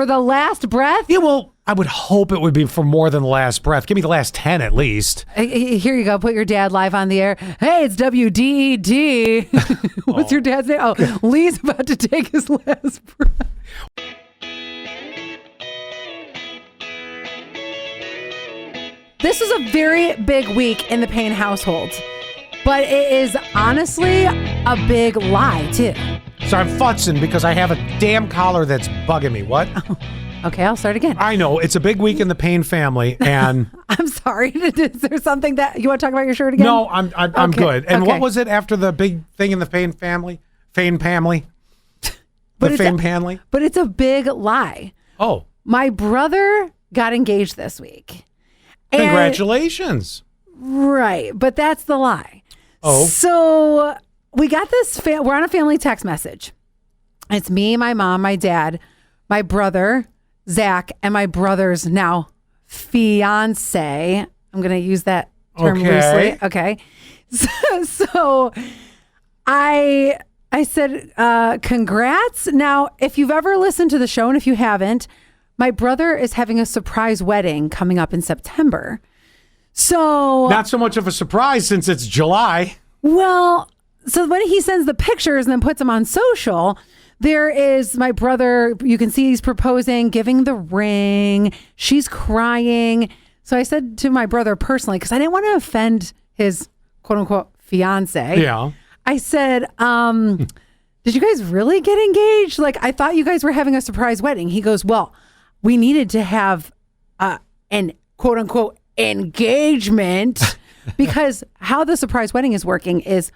For the last breath? Yeah, well, I would hope it would be for more than the last breath. Give me the last 10 at least. Here you go. Put your dad live on the air. Hey, it's WDED. What's your dad's name? Oh, Lee's about to take his last breath. This is a very big week in the Payne household, but it is honestly a big lie, too. So I'm futzing because I have a damn collar that's bugging me. What? Oh, okay, I'll start again. I know. It's a big week in the Payne family, and... I'm sorry. Is there something that... You want to talk about your shirt again? No, I'm Okay, good. And okay. what was it after the big thing in the Payne family? Payne family? But Payne family? But it's a big lie. Oh. My brother got engaged this week. And- Congratulations. Right, but that's the lie. Oh. So we got this, we're on a family text message. It's me, my mom, my dad, my brother, Zach, and my brother's now fiance. I'm going to use that term loosely. Okay. So I said, congrats. Now, if you've ever listened to the show, and if you haven't, my brother is having a surprise wedding coming up in September. So Not so much of a surprise since it's July. well, so when he sends the pictures and then puts them on social, there is my brother. You can see he's proposing, giving the ring. She's crying. So I said to my brother personally, because I didn't want to offend his quote unquote fiance. Yeah. I said, did you guys really get engaged? Like, I thought you guys were having a surprise wedding. He goes, well, we needed to have an quote unquote engagement because how the surprise wedding is working is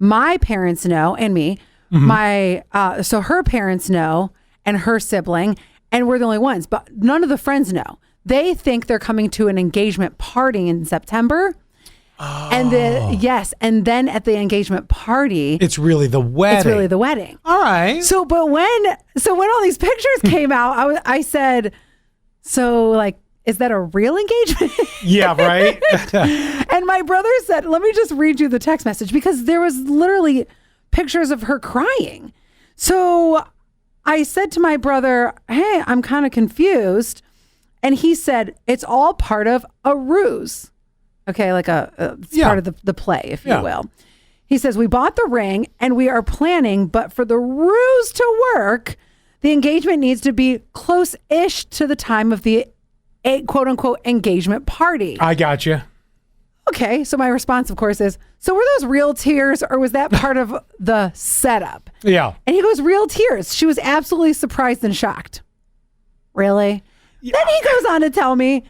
my parents know and me, so her parents know and her sibling, and we're the only ones, but none of the friends know. They think they're coming to an engagement party in September. Oh. And then at the engagement party, It's really the wedding. All right. So, but when all these pictures came out, I said, so like, is that a real engagement? Yeah, right. And my brother said, let me just read you the text message because there was literally pictures of her crying. So I said to my brother, hey, I'm kind of confused. And he said, it's all part of a ruse. Okay, like it's part of the play, if you will. He says, we bought the ring and we are planning, but for the ruse to work, the engagement needs to be close-ish to the time of the quote-unquote engagement party. I got you. Okay, so my response, of course, is, so were those real tears or was that part of the setup? Yeah. And he goes, real tears. She was absolutely surprised and shocked. Really? Yeah. Then he goes on to tell me,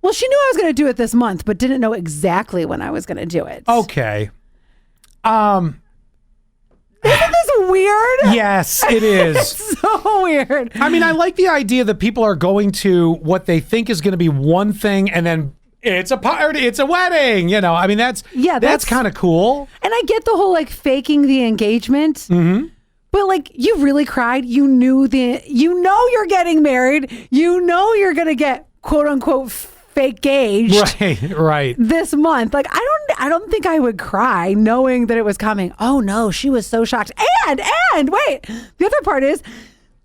well, she knew I was going to do it this month, but didn't know exactly when I was going to do it. Okay. Isn't this weird? Yes, it is. It's so weird. I mean, I like the idea that people are going to what they think is going to be one thing and then it's a party, it's a wedding, you know. I mean, that's kind of cool. And I get the whole like faking the engagement. Mm-hmm. But like, you really cried. You know you're getting married. You know you're going to get quote unquote fake engaged right this month. Like, I don't think I would cry knowing that it was coming. Oh no, she was so shocked. And wait, the other part is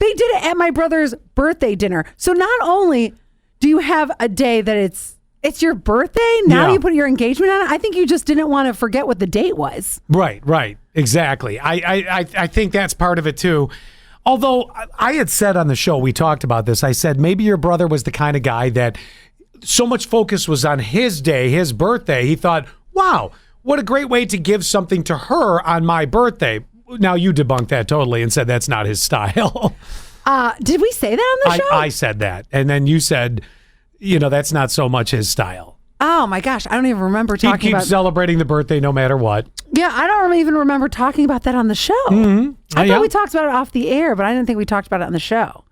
they did it at my brother's birthday dinner. So not only do you have a day that it's your birthday, now you put your engagement on it. I think you just didn't want to forget what the date was. Right, exactly. I think that's part of it too. Although I had said on the show, we talked about this, I said maybe your brother was the kind of guy that so much focus was on his day, his birthday. He thought, wow, what a great way to give something to her on my birthday. Now you debunked that totally and said that's not his style. Did we say that on the show? I said that. And then you said, that's not so much his style. Oh my gosh, I don't even remember talking about... He keeps celebrating the birthday no matter what. Yeah, I don't even remember talking about that on the show. Mm-hmm. I thought we talked about it off the air, but I didn't think we talked about it on the show.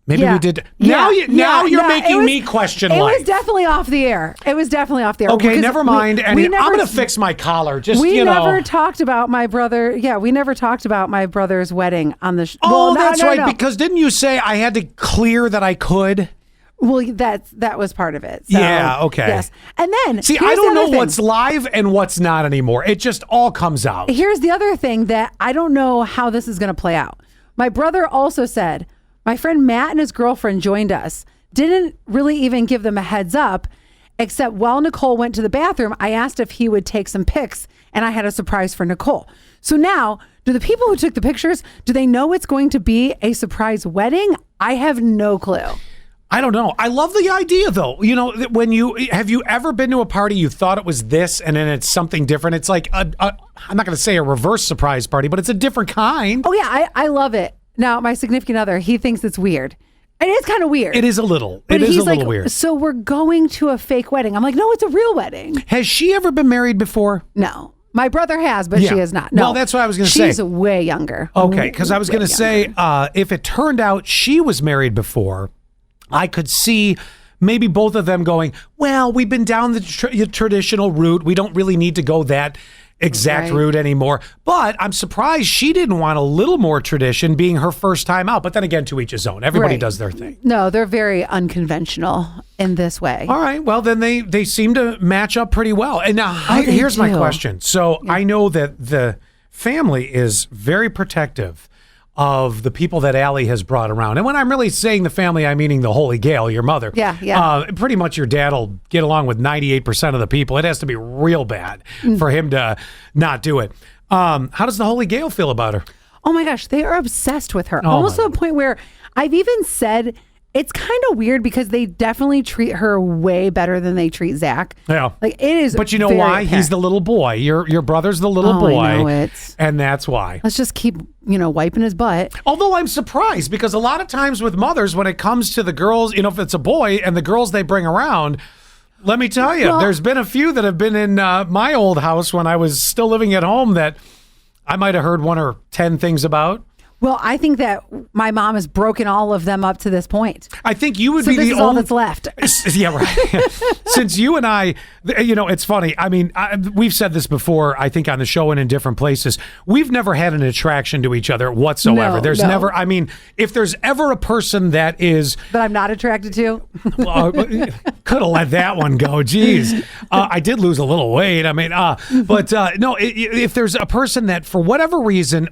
Maybe we did. Now you're making me question life. It was definitely off the air. Okay, never mind. I'm going to fix my collar. Never talked about my brother. Yeah, we never talked about my brother's wedding on the show. Oh, that's right. No. Because didn't you say I had to clear that I could? Well, that was part of it. So, yeah, okay. Yes. And then see, I don't know what's live and what's not anymore. It just all comes out. Here's the other thing that I don't know how this is going to play out. My brother also said, My friend Matt and his girlfriend joined us. Didn't really even give them a heads up, except while Nicole went to the bathroom, I asked if he would take some pics, and I had a surprise for Nicole. So now, do the people who took the pictures, do they know it's going to be a surprise wedding? I have no clue. I don't know. I love the idea, though. You know, have you ever been to a party you thought it was this and then it's something different? It's like I'm not going to say a reverse surprise party, but it's a different kind. Oh yeah, I love it. Now my significant other, he thinks it's weird. It is kind of weird. It is a little. But it is he's a little like, weird. So we're going to a fake wedding. I'm like, no, it's a real wedding. Has she ever been married before? No. My brother has, but Yeah. she has not. No, Well, that's what I was going to say. She's way younger. Okay, because I was going to say, younger. if it turned out she was married before, I could see maybe both of them going, well, we've been down the traditional route. We don't really need to go that exact route anymore. But I'm surprised she didn't want a little more tradition being her first time out. But then again, to each his own. Everybody does their thing. No, they're very unconventional in this way. All right. Well, then they seem to match up pretty well. And now here's my question. So I know that the family is very protective of the people that Allie has brought around. And when I'm really saying the family, I'm meaning the Holy Gail, your mother. Yeah. Pretty much your dad will get along with 98% of the people. It has to be real bad for him to not do it. How does the Holy Gail feel about her? Oh my gosh, they are obsessed with her. Oh Almost to the point where I've even said it's kind of weird because they definitely treat her way better than they treat Zach. Yeah. Like it is. But you know very why? apparent. He's the little boy. Your brother's the little boy. I know it. And that's why. Let's just keep, wiping his butt. Although I'm surprised because a lot of times with mothers, when it comes to the girls, if it's a boy and the girls they bring around, let me tell you, there's been a few that have been in my old house when I was still living at home that I might have heard 1 or 10 things about. Well, I think that my mom has broken all of them up to this point. I think you would So be this the is all only that's left. Yeah, right. Since you and I, it's funny. I mean, we've said this before, I think on the show and in different places. We've never had an attraction to each other whatsoever. No, There's no. never, I mean, if there's ever a person that is... That I'm not attracted to. Could have let that one go. Jeez. I did lose a little weight. I mean, but no, if there's a person that for whatever reason,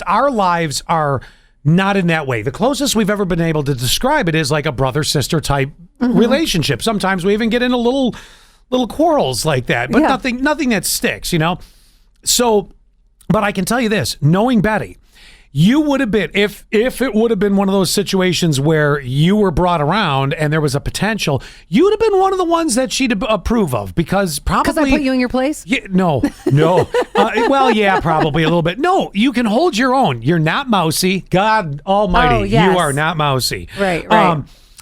our lives are not in that way. The closest we've ever been able to describe it is like a brother-sister type relationship. Sometimes we even get into little quarrels like that, but nothing that sticks, So, but I can tell you this, knowing Betty, you would have been, if it would have been one of those situations where you were brought around and there was a potential, you would have been one of the ones that she'd approve of because probably... Because I put you in your place? Yeah, no. Well, yeah, probably a little bit. No, you can hold your own. You're not mousy. God almighty, Oh, yes. you are not mousy. Right.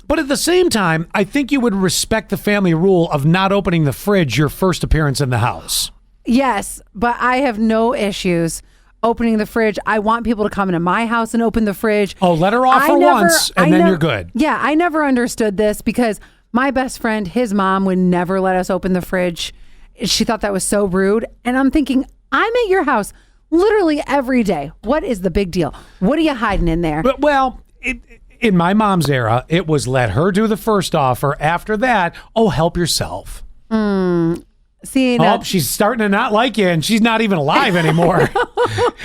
But at the same time, I think you would respect the family rule of not opening the fridge your first appearance in the house. Yes, but I have no issues opening the fridge. I want people to come into my house and open the fridge. Oh, let her off once and then you're good. Yeah, I never understood this because my best friend, his mom would never let us open the fridge. She thought that was so rude. And I'm thinking, I'm at your house literally every day. What is the big deal? What are you hiding in there? Well, in my mom's era, it was let her do the first offer. After that, help yourself. See, now, she's starting to not like you, and she's not even alive anymore.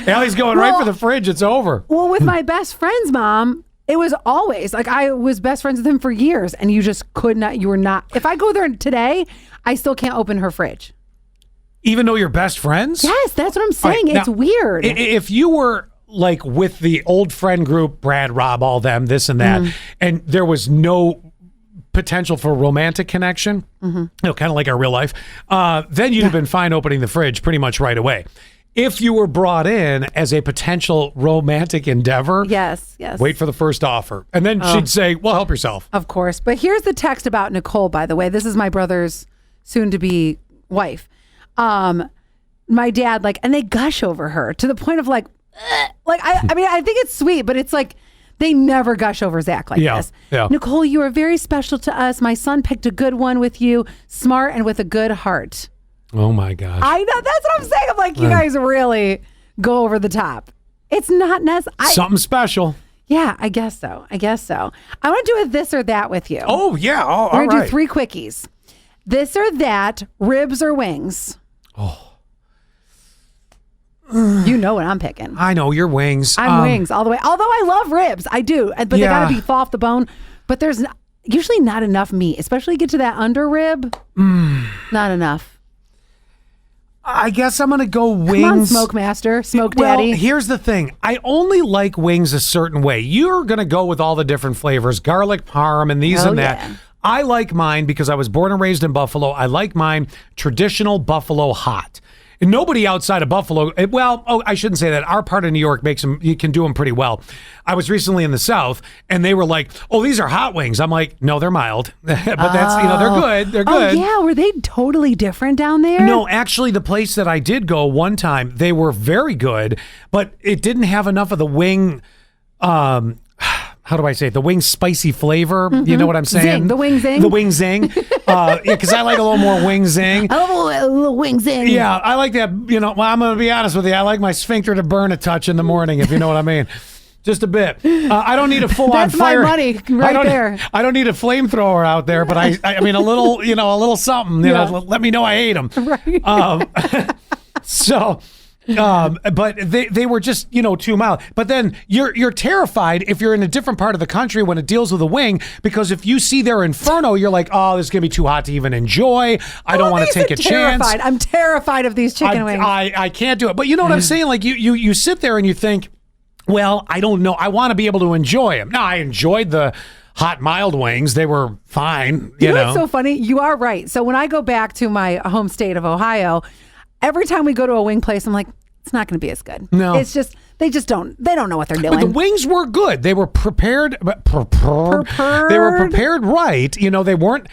Allie's going right for the fridge. It's over. Well, with my best friend's mom, it was always like I was best friends with him for years, and you just could not. You were not. If I go there today, I still can't open her fridge. Even though you're best friends? Yes, that's what I'm saying. Right, it's weird. If you were like with the old friend group, Brad, Rob, all them, this and that, and there was no potential for romantic connection, kind of like our real life, then you'd have been fine opening the fridge pretty much right away. If you were brought in as a potential romantic endeavor, yes, wait for the first offer. And then she'd say, well, help yourself. Of course. But here's the text about Nicole, by the way. This is my brother's soon-to-be wife. My dad, and they gush over her to the point of I mean, I think it's sweet, but it's like, they never gush over Zach like this. Yeah. Nicole, you are very special to us. My son picked a good one with you, smart and with a good heart. Oh my gosh. I know. That's what I'm saying. I'm like, you guys really go over the top. It's not necessary. Something special. Yeah, I guess so. I want to do a this or that with you. Oh, yeah. All We're going to right. do 3 quickies. This or that, ribs or wings? You know what I'm picking. I know you're wings. I'm wings all the way. Although I love ribs, I do, but they gotta be fall off the bone. But there's usually not enough meat, especially get to that under rib. Not enough. I guess I'm gonna go wings. Come on, Smoke Master, Smoke Daddy. Well, here's the thing. I only like wings a certain way. You're gonna go with all the different flavors, garlic parm and these and that. Yeah. I like mine because I was born and raised in Buffalo. I like mine traditional Buffalo hot. And nobody outside of Buffalo, I shouldn't say that. Our part of New York makes them, you can do them pretty well. I was recently in the South and they were like, oh, these are hot wings. I'm like, no, they're mild. But that's, they're good. They're good. Oh, yeah. Were they totally different down there? No, actually, the place that I did go one time, they were very good, but it didn't have enough of the wing, how do I say it? The wing spicy flavor. You know what I'm saying? Zing, the wing zing. The wing zing. Because I like a little more wing zing. I love a little wing zing. Yeah, I like that. Well, I'm going to be honest with you. I like my sphincter to burn a touch in the morning, if you know what I mean. Just a bit. I don't need a full on fire. That's my money right there. I don't need a flamethrower out there, but I mean a little, a little something. Let me know I ate them. Right. But they were just too mild. But then you're terrified if you're in a different part of the country when it deals with a wing, because if you see their inferno, you're like, oh, this is gonna be too hot to even enjoy. I don't want to take a chance. I'm terrified of these chicken wings. I can't do it. But you know what I'm saying? Like you sit there and you think, well, I don't know. I want to be able to enjoy them. Now, I enjoyed the hot mild wings. They were fine. You know what's so funny? You are right. So when I go back to my home state of Ohio, every time we go to a wing place, I'm like, it's not going to be as good. No. It's just, they don't know what they're doing. But the wings were good. They were prepared. They were prepared right. They weren't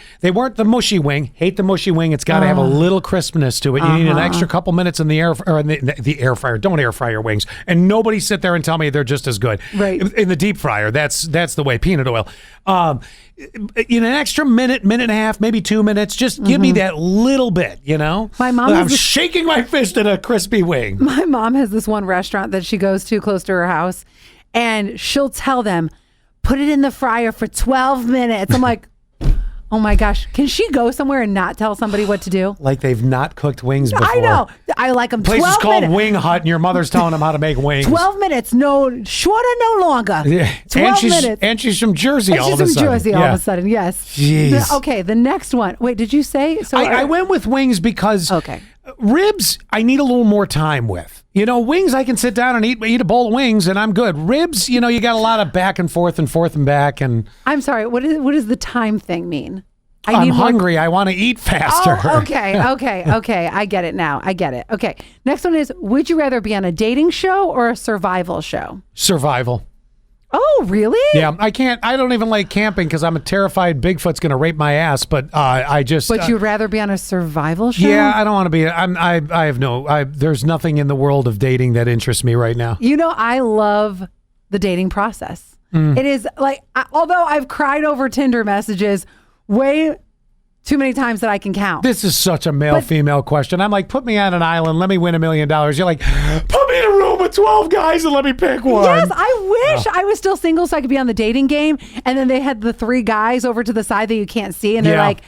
the mushy wing. Hate the mushy wing. It's got to have a little crispness to it. You need an extra couple minutes in the air or in the air fryer. Don't air fry your wings. And nobody sit there and tell me they're just as good. Right. In the deep fryer. That's the way. Peanut oil. In an extra minute and a half, maybe 2 minutes, just give me that little bit, My mom I'm shaking my fist at a crispy wing. My mom has this one restaurant that she goes to close to her house, and she'll tell them, put it in the fryer for 12 minutes. I'm like, oh my gosh, can she go somewhere and not tell somebody what to do? Like they've not cooked wings before. I know. I like them 12 minutes. Place is called minutes. Wing Hut, and your mother's telling them how to make wings. 12 minutes, no shorter, no longer. Yeah. 12 minutes. And she's from Jersey all of a sudden. She's from Jersey all of a sudden, yes. Jeez. Okay, the next one. Wait, did you say? So I went with wings because ribs I need a little more time with. Wings I can sit down and eat a bowl of wings and I'm good. Ribs, you got a lot of back and forth and back. And I'm sorry, what does the time thing mean? I'm hungry. I want to eat faster. Oh, okay. I get it now. I get it. Okay. Next one is, would you rather be on a dating show or a survival show? Survival. Oh, really? Yeah, I don't even like camping because I'm terrified Bigfoot's going to rape my ass, but But you'd rather be on a survival show? Yeah, I don't want to be. There's nothing in the world of dating that interests me right now. I love the dating process. It is like, although I've cried over Tinder messages way too many times that I can count. This is such a male-female question. I'm like, put me on an island, let me win $1 million. You're like, put me in a room with 12 guys and let me pick one. Yes, I wish I was still single so I could be on the dating game. And then they had the 3 guys over to the side that you can't see. And they're like,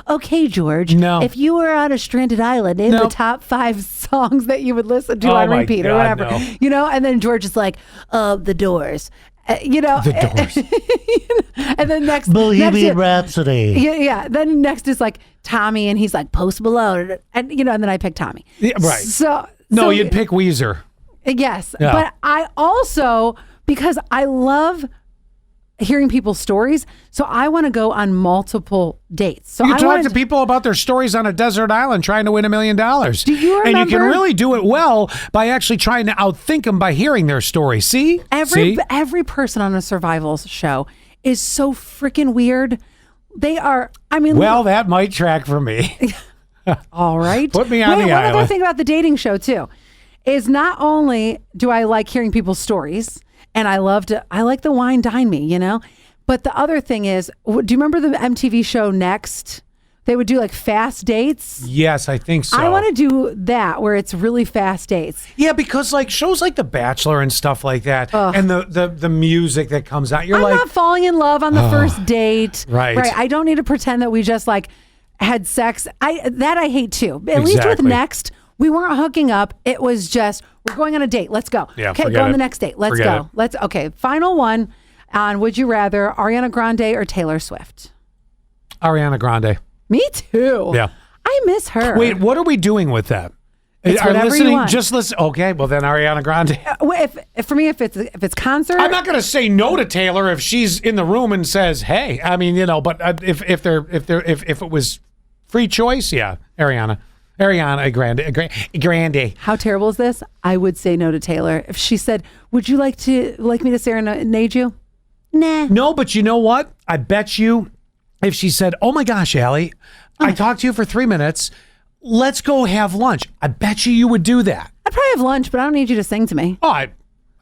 okay, George, if you were on a stranded island, name the top 5 songs that you would listen to on repeat or whatever. No. And then George is like, The Doors. The Doors. And then next Bohemian Rhapsody. Yeah. Then next is like Tommy, and he's like Post Malone, and and then I pick Tommy. Yeah, right. So you'd pick Weezer. Yes, but I also, because I love hearing people's stories, so I want to go on multiple dates. So you I talk to people about their stories on a desert island trying to win $1 million. Do you remember? And you can really do it well by actually trying to outthink them by hearing their story. See? Every person on a survival show is so freaking weird. They are. Well, that might track for me. All right. Put me on the island. One other thing about the dating show too is not only do I like hearing people's stories, and I like the wine dine me, but the other thing is, do you remember the MTV show Next? They would do like fast dates. Yes, I think so. I want to do that where it's really fast dates. Yeah, because like shows like The Bachelor and stuff like that, and the music that comes out, I'm not falling in love on the first date. Right. I don't need to pretend that we just like had sex. I hate too. At least with Next, We weren't hooking up. It was just, we're going on a date. Let's go. Yeah, okay, forget go on it. the next date. Let's Forget go. it. Let's, okay, final one on would you rather Ariana Grande or Taylor Swift? Ariana Grande. Me too. Yeah. I miss her. Wait, what are we doing with that? It's Are whatever you listening? want. Just listen. Okay, well then Ariana Grande. If for me, if it's concert, I'm not going to say no to Taylor if she's in the room and says, "Hey." I mean, but if it was free choice, yeah, Ariana Grande. How terrible is this? I would say no to Taylor if she said, "Would you like me to serenade you?" Nah. No, but you know what? I bet you, if she said, "Oh my gosh, Allie, I talked to you for 3 minutes. Let's go have lunch." I bet you would do that. I'd probably have lunch, but I don't need you to sing to me. Oh, I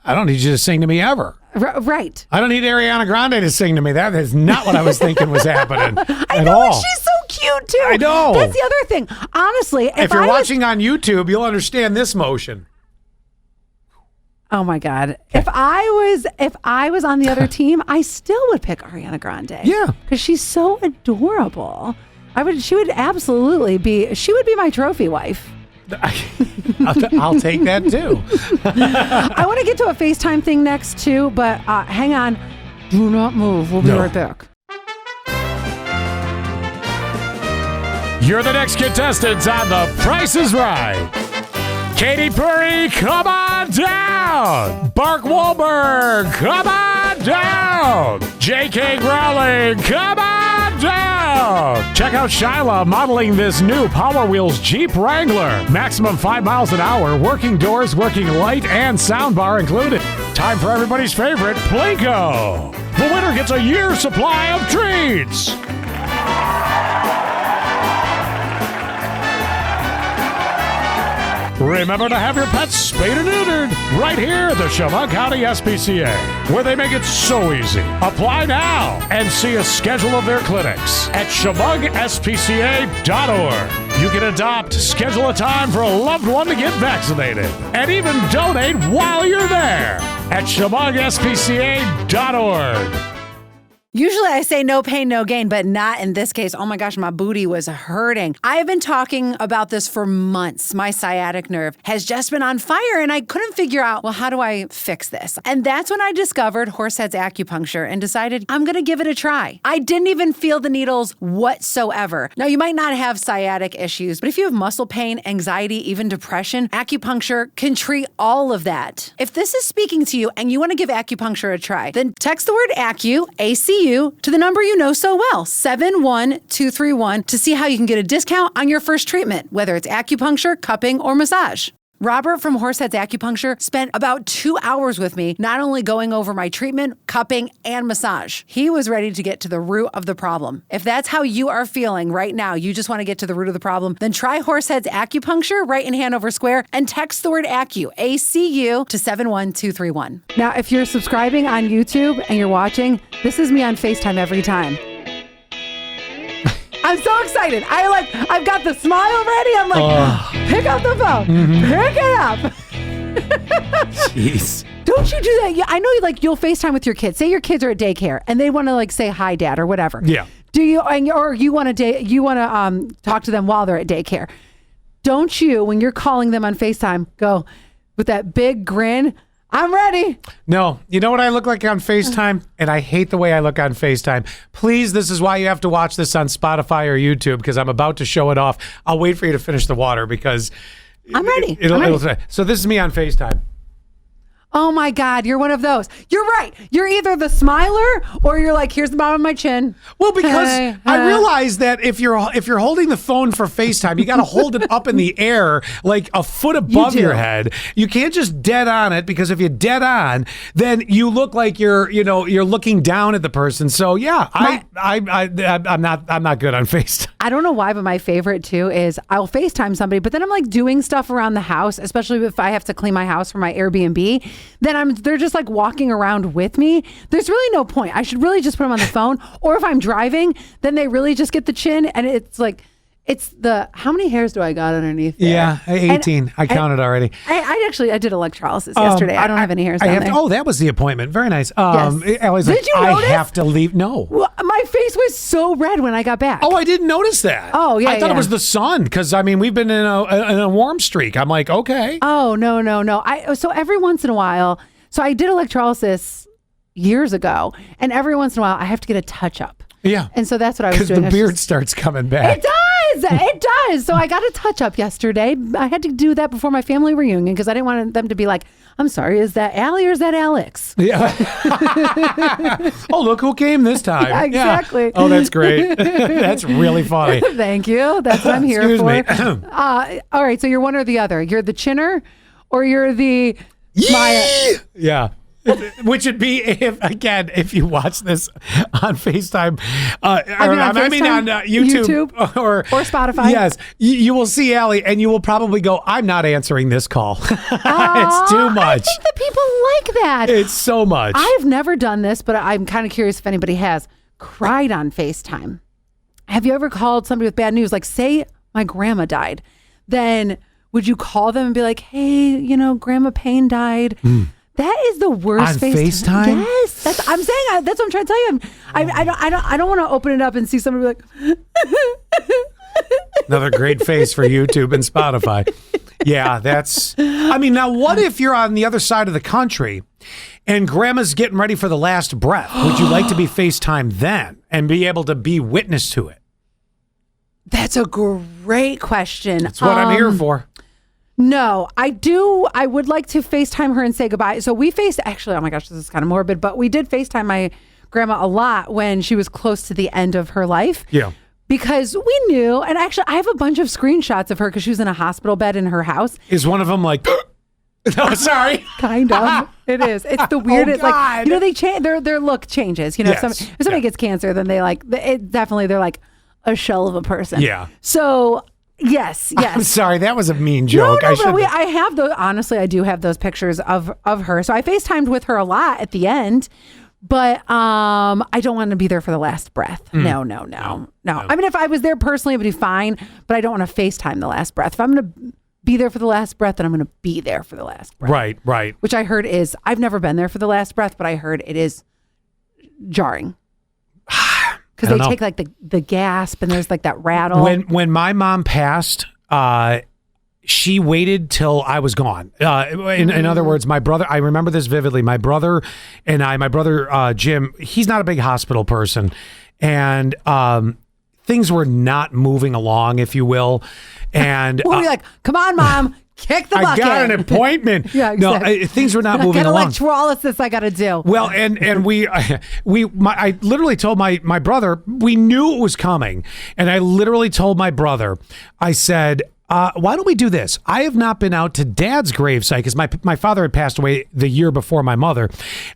don't need you to sing to me ever. Right. I don't need Ariana Grande to sing to me. That is not what I was thinking was happening I know, and she's so cute too. I know. That's the other thing. Honestly, If you're watching on YouTube, you'll understand this motion. Oh my God. If I was on the other team, I still would pick Ariana Grande. Yeah. Because she's so adorable. She would be my trophy wife. I'll take that too. I want to get to a FaceTime thing next too, but hang on. Do not move. We'll be right back. You're the next contestant on The Price is Right. Katy Perry, come on down. Mark Wahlberg, come on down. J.K. Rowling, come on down. Check out Shyla modeling this new Power Wheels Jeep Wrangler. Maximum 5 miles an hour, working doors, working light, and soundbar included. Time for everybody's favorite, Plinko. The winner gets a year's supply of treats. Remember to have your pets spayed and neutered right here at the Chemung County SPCA, where they make it so easy. Apply now and see a schedule of their clinics at ChemungSPCA.org. You can adopt, schedule a time for a loved one to get vaccinated, and even donate while you're there at ChemungSPCA.org. Usually I say no pain, no gain, but not in this case. Oh my gosh, my booty was hurting. I have been talking about this for months. My sciatic nerve has just been on fire and I couldn't figure out, well, how do I fix this? And that's when I discovered Horsehead's Acupuncture and decided I'm going to give it a try. I didn't even feel the needles whatsoever. Now, you might not have sciatic issues, but if you have muscle pain, anxiety, even depression, acupuncture can treat all of that. If this is speaking to you and you want to give acupuncture a try, then text the word ACU, ACU, to the number you know so well, 71231, to see how you can get a discount on your first treatment, whether it's acupuncture, cupping, or massage. Robert from Horsehead's Acupuncture spent about 2 hours with me, not only going over my treatment, cupping, and massage. He was ready to get to the root of the problem. If that's how you are feeling right now, you just want to get to the root of the problem, then try Horsehead's Acupuncture right in Hanover Square and text the word ACU, ACU, to 71231. Now, if you're subscribing on YouTube and you're watching, this is me on FaceTime every time. I'm so excited. I've got the smile ready. I'm like, pick up the phone. Pick it up. Jeez. Don't you do that? Yeah, I know you'll FaceTime with your kids. Say your kids are at daycare and they want to say hi, Dad, or whatever. Yeah. Do you or you want to talk to them while they're at daycare? Don't you, when you're calling them on FaceTime, go with that big grin? I'm ready. No, you know what I look like on FaceTime? And I hate the way I look on FaceTime. Please, this is why you have to watch this on Spotify or YouTube, because I'm about to show it off. I'll wait for you to finish the water because I'm ready. So this is me on FaceTime. Oh my God, you're one of those. You're right. You're either the smiler or you're like, here's the bottom of my chin. Well, because I realize that if you're holding the phone for FaceTime, you got to hold it up in the air like a foot above your head. You can't just dead on it, because if you dead on, then you look like you're looking down at the person. So yeah, I'm not good on FaceTime. I don't know why, but my favorite too is I'll FaceTime somebody, but then I'm like doing stuff around the house, especially if I have to clean my house for my Airbnb. Then they're just like walking around with me. There's really no point. I should really just put them on the phone. Or if I'm driving, then they really just get the chin, and it's like, how many hairs do I got underneath there? Yeah, 18. I counted already. I did electrolysis yesterday. I don't have any hairs down there. Oh, that was the appointment. Very nice. Yes. Ellie's Did like, you notice? I have to leave. No. Well, my face face was so red when I got back. Oh, I didn't notice that. Oh, yeah, I thought yeah. it was the sun because, I mean, we've been in a warm streak. I'm like, okay. Oh, no. So every once in a while, so I did electrolysis years ago, and every once in a while I have to get a touch up. Yeah. And so that's what I was Because doing. the beard starts coming back. It does. It does. So I got a touch up yesterday. I had to do that before my family reunion because I didn't want them to be like, I'm sorry, is that Allie or is that Alex? Yeah. Oh, look who came this time. Yeah, exactly. Yeah. Oh, that's great. That's really funny. Thank you. That's what I'm here Excuse for. me. All right. So you're one or the other. You're the chinner or you're the Maya. Yeah. Which would be if you watch this on FaceTime, on YouTube or Spotify. Yes, you will see Allie, and you will probably go, "I'm not answering this call. It's too much." I think that people like that. It's so much. I've never done this, but I'm kind of curious if anybody has cried on FaceTime. Have you ever called somebody with bad news? Like, say my grandma died, then would you call them and be like, "Hey, Grandma Payne died." That is the worst on FaceTime. Yes, that's I'm saying. That's what I'm trying to tell you. I don't want to open it up and see somebody be like. Another great face for YouTube and Spotify. Yeah, that's. I mean, now what if you're on the other side of the country, and Grandma's getting ready for the last breath? Would you like to be FaceTime then and be able to be witness to it? That's a great question. That's what I'm here for. No, I do. I would like to FaceTime her and say goodbye. So actually, oh my gosh, this is kind of morbid, but we did FaceTime my grandma a lot when she was close to the end of her life. Yeah. Because we knew, and actually I have a bunch of screenshots of her because she was in a hospital bed in her house. Is one of them like, no, sorry. Kind of. It is. It's the weirdest. God. Like, they change, their look changes. Yes. If somebody gets cancer, then they're like a shell of a person. Yeah. So yes. I'm sorry, that was a mean joke. No, I have those. Honestly, I do have those pictures of her. So I FaceTimed with her a lot at the end, but I don't want to be there for the last breath. No. I mean, if I was there personally, it would be fine, but I don't want to FaceTime the last breath. If I'm going to be there for the last breath, then I'm going to be there for the last breath. Right. Which I heard I've never been there for the last breath, but I heard it is jarring. Because they take like the gasp and there's like that rattle. When my mom passed, she waited till I was gone. In other words, my brother, I remember this vividly. My brother Jim, he's not a big hospital person, and things were not moving along, if you will. And we'll be like, "Come on, Mom, kick the bucket." I got an appointment. Yeah, exactly. No, things were not moving along. Electrolysis I got to do. Well, and I literally told my brother, we knew it was coming, and I literally told my brother, I said, why don't we do this? I have not been out to Dad's gravesite because my father had passed away the year before my mother.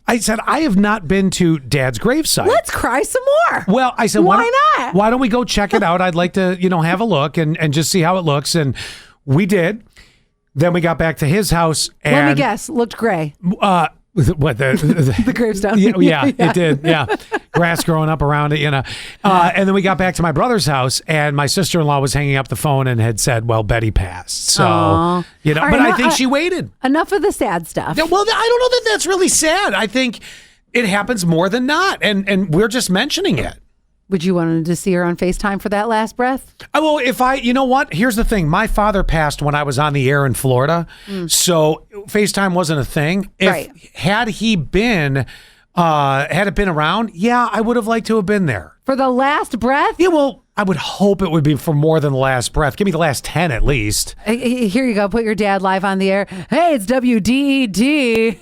I said, I have not been to Dad's gravesite. Let's cry some more. Well, I said, why not? Why don't we go check it out? I'd like to, have a look and just see how it looks. And we did. Then we got back to his house. And let me guess, looked gray. What the gravestone? Yeah, it did. Yeah, grass growing up around it, and then we got back to my brother's house, and my sister-in-law was hanging up the phone and had said, "Well, Betty passed." So Aww. but I think she waited. Enough of the sad stuff. Yeah, well, I don't know that that's really sad. I think it happens more than not, and we're just mentioning it. Would you want to see her on FaceTime for that last breath? Well, you know what? Here's the thing. My father passed when I was on the air in Florida, so FaceTime wasn't a thing. Had it been around, yeah, I would have liked to have been there. For the last breath? Yeah, well, I would hope it would be for more than the last breath. Give me the last 10 at least. Here you go. Put your dad live on the air. Hey, it's WDED.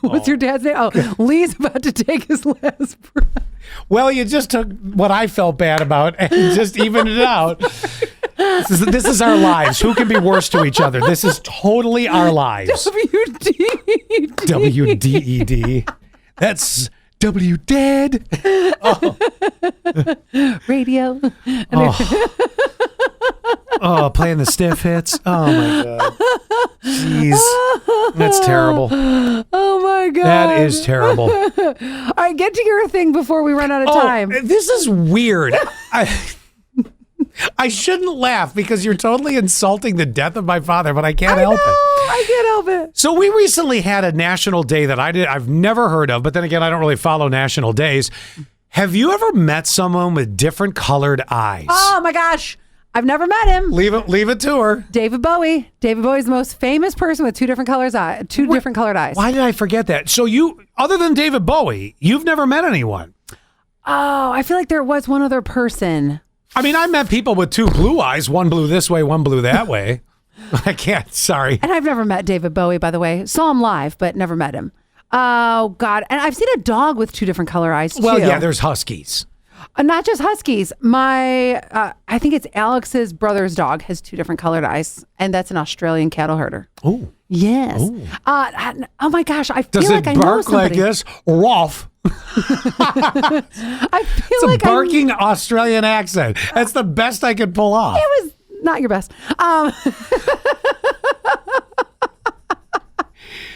What's your dad's name? Oh, Lee's about to take his last breath. Well, you just took what I felt bad about and just evened it out. This is our lives. Who can be worse to each other? This is totally our lives. WDED. WDED. That's W dead. Oh. Radio. Oh, playing the stiff hits. Oh my God. Jeez. That's terrible. Oh my God. That is terrible. All right, get to your thing before we run out of time. This is weird. I shouldn't laugh because you're totally insulting the death of my father, but I can't help it. I can't help it. So we recently had a national day that I've never heard of, but then again, I don't really follow national days. Have you ever met someone with different colored eyes? Oh my gosh. I've never met him. Leave it to her. David Bowie. David Bowie's the most famous person with two different colored eyes. Why did I forget that? So you, other than David Bowie, you've never met anyone. Oh, I feel like there was one other person. I mean, I met people with two blue eyes, one blue this way, one blue that way. I can't, sorry. And I've never met David Bowie, by the way. Saw him live, but never met him. Oh, God. And I've seen a dog with two different color eyes, too. Well, yeah, there's huskies. Not just huskies. I think it's Alex's brother's dog has two different colored eyes, and that's an Australian cattle herder. Oh. Yes. Ooh. Oh my gosh, I feel Does like I know bark like somebody. this? Ruff. I feel It's like a barking Australian accent. That's the best I could pull off. It was not your best.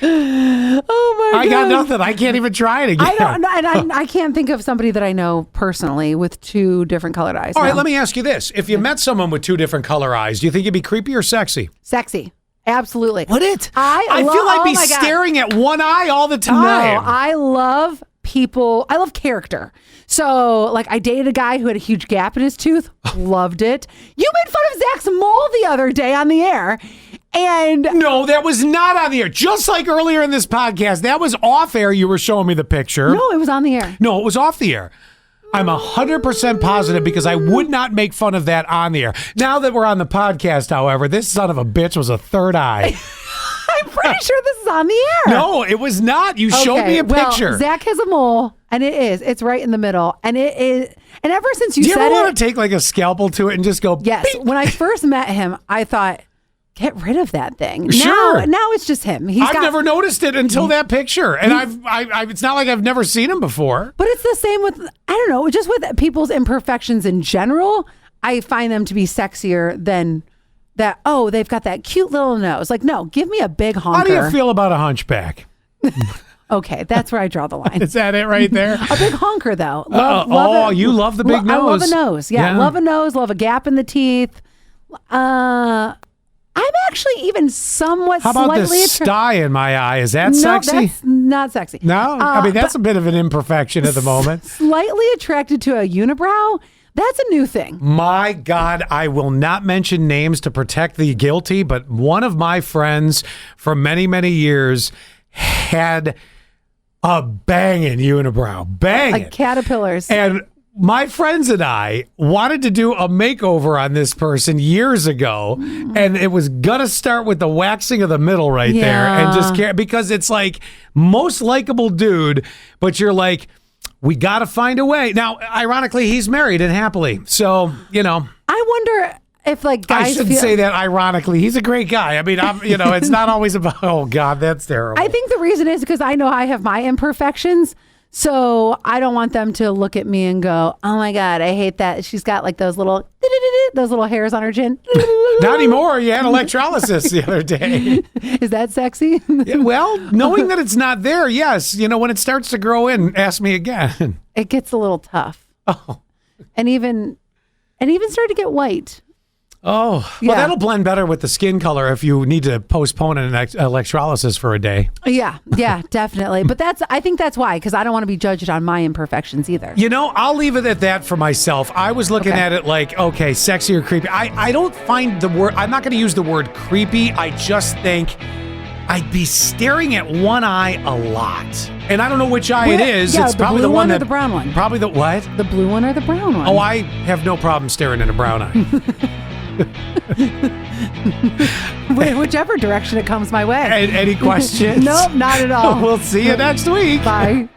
Oh my God. I got nothing. I can't even try it again. I don't know, and I can't think of somebody that I know personally with two different colored eyes. All right, no. let me ask you this. If you met someone with two different color eyes, do you think it'd be creepy or sexy? Sexy. Absolutely. Would it? I feel like oh be my God. staring at one eye all the time. No, I love people. I love character. So, like, I dated a guy who had a huge gap in his tooth. Loved it. You made fun of Zach's mole the other day on the air. And No, that was not on the air. Just like earlier in this podcast, that was off air. You were showing me the picture. no, it was on the air. No, it was off the air. I'm 100% positive because I would not make fun of that on the air. Now that we're on the podcast, however, this son of a bitch was a third eye. I'm pretty sure this is on the air. No, it was not. You showed Okay, me a well, picture. Zach has a mole, and it is. It's right in the middle, and it is. And ever since you Do you said ever it, want to take like a scalpel to it and just go? yes. beep? When I first met him, I thought, get rid of that thing. Sure. Now it's just him. I've never noticed it until that picture, and I've. It's not like I've never seen him before. But it's the same with, I don't know, just with people's imperfections in general. I find them to be sexier than that. Oh, they've got that cute little nose. Like, no, give me a big honker. How do you feel about a hunchback? Okay, that's where I draw the line. Is that it right there? A big honker, though. You love the big nose. I love a nose. Yeah, love a nose. Love a gap in the teeth. I'm actually even somewhat How about slightly this sty in my eye? Is that sexy? No, that's not sexy. No? I mean, that's a bit of an imperfection at the moment. Slightly attracted to a unibrow. That's a new thing. My God, I will not mention names to protect the guilty, but one of my friends for many, many years had a banging unibrow. Banging. Like caterpillars. And my friends and I wanted to do a makeover on this person years ago, and it was gonna start with the waxing of the middle right there, and just because it's like most likable dude, but you're like, we got to find a way. Now, ironically, he's married and happily, so I wonder if like guys. I shouldn't say that ironically. He's a great guy. I mean, it's not always about. Oh God, that's terrible. I think the reason is because I know I have my imperfections. So I don't want them to look at me and go, "Oh my God, I hate that." She's got like those little hairs on her chin. Not anymore. You had electrolysis the other day. Is that sexy? Yeah, well, knowing that it's not there, yes. When it starts to grow in, ask me again. It gets a little tough. Oh. And even start to get white. Oh, well, Yeah. that'll blend better with the skin color if you need to postpone an electrolysis for a day. Yeah, definitely. But I think that's why, because I don't want to be judged on my imperfections either. I'll leave it at that for myself. I was looking at it like, okay, sexy or creepy. I don't find the word, I'm not going to use the word creepy. I just think I'd be staring at one eye a lot. And I don't know which eye it is. Yeah, it's the probably blue the one or that, the brown one. Probably the what? The blue one or the brown one? Oh, I have no problem staring at a brown eye. Whichever direction it comes my way. Any questions? Nope, not at all. We'll see you next week. Bye.